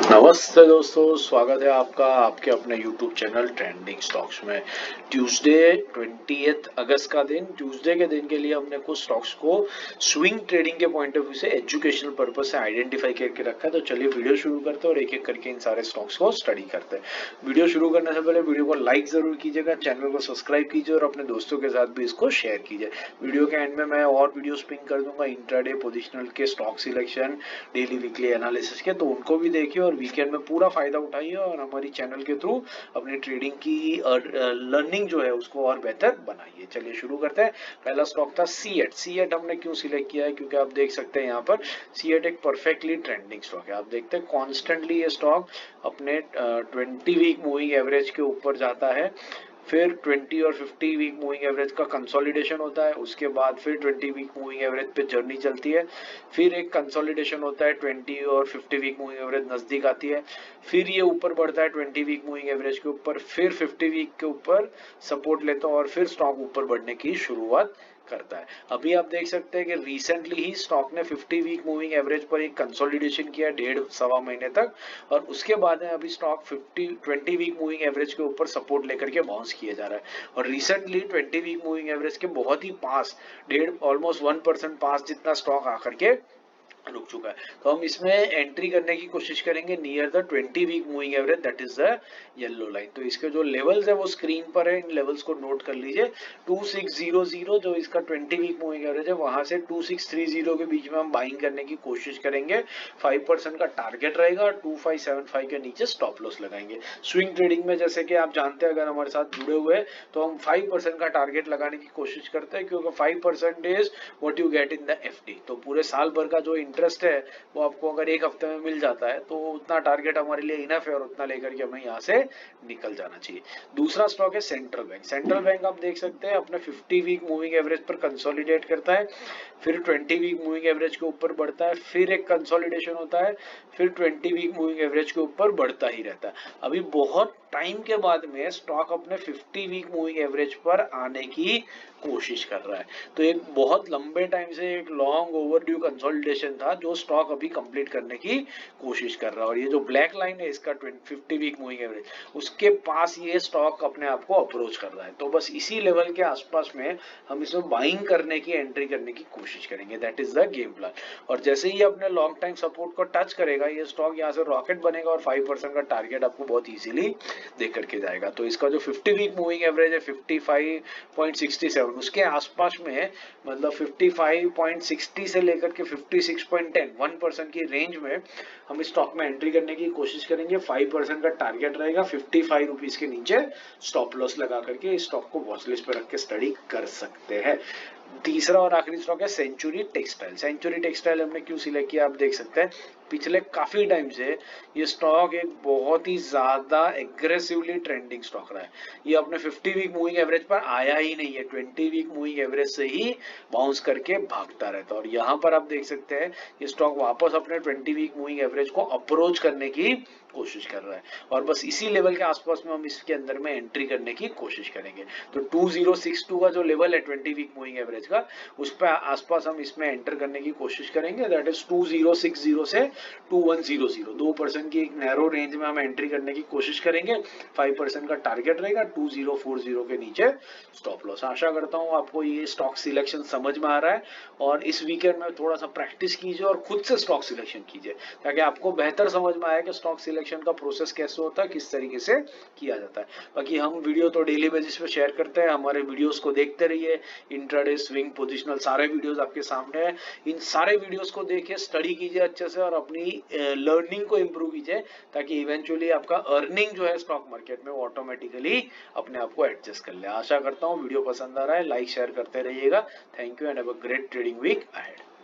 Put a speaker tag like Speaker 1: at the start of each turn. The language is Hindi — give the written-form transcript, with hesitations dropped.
Speaker 1: नमस्ते दोस्तों, स्वागत है आपका आपके अपने YouTube चैनल ट्रेंडिंग स्टॉक्स में। ट्यूसडे 20 अगस्त का दिन, ट्यूसडे के दिन के लिए हमने कुछ स्टॉक्स को स्विंग ट्रेडिंग के पॉइंट ऑफ व्यू से एजुकेशनल पर्पस से आइडेंटिफाई करके रखा है। तो चलिए वीडियो शुरू करते हैं और एक एक करके इन सारे स्टॉक्स को स्टडी करते हैं। वीडियो शुरू करने से पहले वीडियो को लाइक जरूर कीजिएगा, चैनल को सब्सक्राइब कीजिए और अपने दोस्तों के साथ भी इसको शेयर कीजिए। वीडियो के एंड में मैं और वीडियोस पिन कर दूंगा इंट्राडे पोजिशनल के, stock selection, daily weekly analysis के, तो उनको भी देखिए और वीकेंड में पूरा फायदा उठाइए और हमारी चैनल के थ्रू अपनी ट्रेडिंग की लर्निंग जो है उसको और बेहतर बनाइए। चलिए शुरू करते हैं। पहला स्टॉक था सीएट। सीएट हमने क्यों सिलेक्ट किया है, क्योंकि आप देख सकते हैं यहाँ पर सीएट एक परफेक्टली ट्रेंडिंग स्टॉक है। आप देखते हैं कॉन्स्टेंटली ये स्टॉक अपने 20 वीक मूविंग एवरेज के ऊपर जाता है, फिर 20 और 50 वीक मूविंग एवरेज का कंसोलिडेशन होता है, उसके बाद फिर 20 वीक मूविंग एवरेज पे जर्नी चलती है, फिर एक कंसोलिडेशन होता है, 20 और 50 वीक मूविंग एवरेज नजदीक आती है, फिर ये ऊपर बढ़ता है 20 वीक मूविंग एवरेज के ऊपर, फिर 50 वीक के ऊपर सपोर्ट लेता है और फिर स्टॉक ऊपर बढ़ने की शुरुआत करता है। अभी आप देख सकते हैं कि रिसेंटली ही स्टॉक ने 50 वीक मूविंग एवरेज पर एक कंसोलिडेशन किया 1.5-1.25 महीने तक, और उसके बाद में अभी स्टॉक 20 वीक मूविंग एवरेज के ऊपर सपोर्ट लेकर के बाउंस किया जा रहा है। और रिसेंटली 20 वीक मूविंग एवरेज के बहुत ही पास, डेढ़ ऑलमोस्ट 1% पास जितना स्टॉक आकर के रुक चुका है। तो हम इसमें एंट्री करने की कोशिश करेंगे near the 20 week moving average, that is the yellow line. तो इसके जो लेवल्स है वो स्क्रीन पर है, इन लेवल्स को नोट कर लीजिए। 2600 जो इसका 20 वीक मूविंग एवरेज है, वहां से 2630 के बीच में हम बाइंग करने की कोशिश करेंगे। 5% का टारगेट रहेगा, 2575 के नीचे स्टॉप लॉस लगाएंगे। स्विंग ट्रेडिंग में जैसे कि आप जानते हैं, अगर हमारे साथ जुड़े हुए हैं तो हम 5% का टारगेट लगाने की कोशिश करते हैं, क्योंकि 5% is what you get in the FD. तो पूरे साल भर का जो इंटरेस्ट है वो आपको अगर एक हफ्ते में मिल जाता है तो उतना टारगेट हमारे लिए इनफ है और उतना लेकर के हमें यहाँ से निकल जाना चाहिए। दूसरा स्टॉक है सेंट्रल बैंक। सेंट्रल बैंक आप देख सकते हैं अपने 50 वीक मूविंग एवरेज पर कंसोलिडेट करता है, फिर 20 वीक मूविंग एवरेज के ऊपर बढ़ता है, फिर एक कंसोलिडेशन होता है, फिर 20 वीक मूविंग एवरेज के ऊपर बढ़ता ही रहता है। अभी बहुत टाइम के बाद में स्टॉक अपने 50 वीक मूविंग एवरेज पर आने की कोशिश कर रहा है। तो एक बहुत लंबे टाइम से एक लॉन्ग ओवरड्यू कंसोलिडेशन था जो स्टॉक अभी कंप्लीट करने की कोशिश कर रहा है। और ये जो ब्लैक लाइन है इसका 50 वीक मूविंग एवरेज, उसके पास ये स्टॉक अपने आप को अप्रोच कर रहा है। तो बस इसी लेवल के आसपास में हम इसमें बाइंग करने की, एंट्री करने की कोशिश करेंगे, that is the game plan. और जैसे ही अपने लॉन्ग टाइम सपोर्ट को टच करेगा ये स्टॉक यहाँ से रॉकेट बनेगा और 5% का टारगेट आपको बहुत इजीली दे करके जाएगा। तो इसका जो 50 वीक मूविंग एवरेज है 55.67, उसके आसपास में, मतलब 55.60 से लेकर के 56.10, 1% की रेंज में हम इस स्टॉक में एंट्री करने की कोशिश करेंगे। 5% का टारगेट रहेगा, 55 रुपीज के नीचे स्टॉप लॉस लगा करके इस स्टॉक को वॉच लिस्ट पे रख के स्टडी कर सकते हैं। तीसरा और आखिरी स्टॉक है सेंचुरी टेक्सटाइल। सेंचुरी टेक्सटाइल हमने क्यों सिलेक्ट किया, आप देख सकते हैं पिछले काफी टाइम से ये स्टॉक एक बहुत ही ज्यादा एग्रेसिवली ट्रेंडिंग स्टॉक रहा है। ये अपने 50 वीक मूविंग एवरेज पर आया ही नहीं है, 20 वीक मूविंग एवरेज से ही बाउंस करके भागता रहता है। और यहाँ पर आप देख सकते हैं ये स्टॉक वापस अपने 20 वीक मूविंग एवरेज को अप्रोच करने की कोशिश कर रहा है, और बस इसी लेवल के आसपास में हम इसके अंदर में एंट्री करने की कोशिश करेंगे। तो 2062 का जो लेवल है 20 वीक मूविंग एवरेज का, उस पर आसपास हम इसमें एंटर करने की कोशिश करेंगे, दैट इज 2060 से 2100। 2% की एक नैरो रेंज में हम एंट्री करने की कोशिश करेंगे। 5% का टारगेट रहेगा, 2040 के नीचे स्टॉप लॉस। आशा करता हूँ आपको ये स्टॉक सिलेक्शन समझ में आ रहा है, और इस वीकेंड में थोड़ा सा प्रैक्टिस कीजिए और खुद से स्टॉक सिलेक्शन कीजिए, ताकि आपको बेहतर समझ में आए कि स्टॉक सिलेक्शन का प्रोसेस कैसे होता है, किस तरीके से किया जाता है। बाकी हम वीडियो तो डेली बेसिस पे शेयर करते हैं, हमारे वीडियोस को देखते रहिए। इंट्राडे, स्विंग, पोजिशनल सारे वीडियोस आपके सामने है। इन सारे वीडियोस को देखिए, स्टडी कीजिए अच्छे से और अपनी लर्निंग को इम्प्रूव कीजिए, ताकि इवेंचुअली आपका अर्निंग जो है स्टॉक मार्केट में वो ऑटोमेटिकली अपने आप को एडजस्ट कर ले। आशा करता हूँ वीडियो पसंद आ रहा है, लाइक शेयर करते रहिएगा। Thank you and have a great trading week ahead.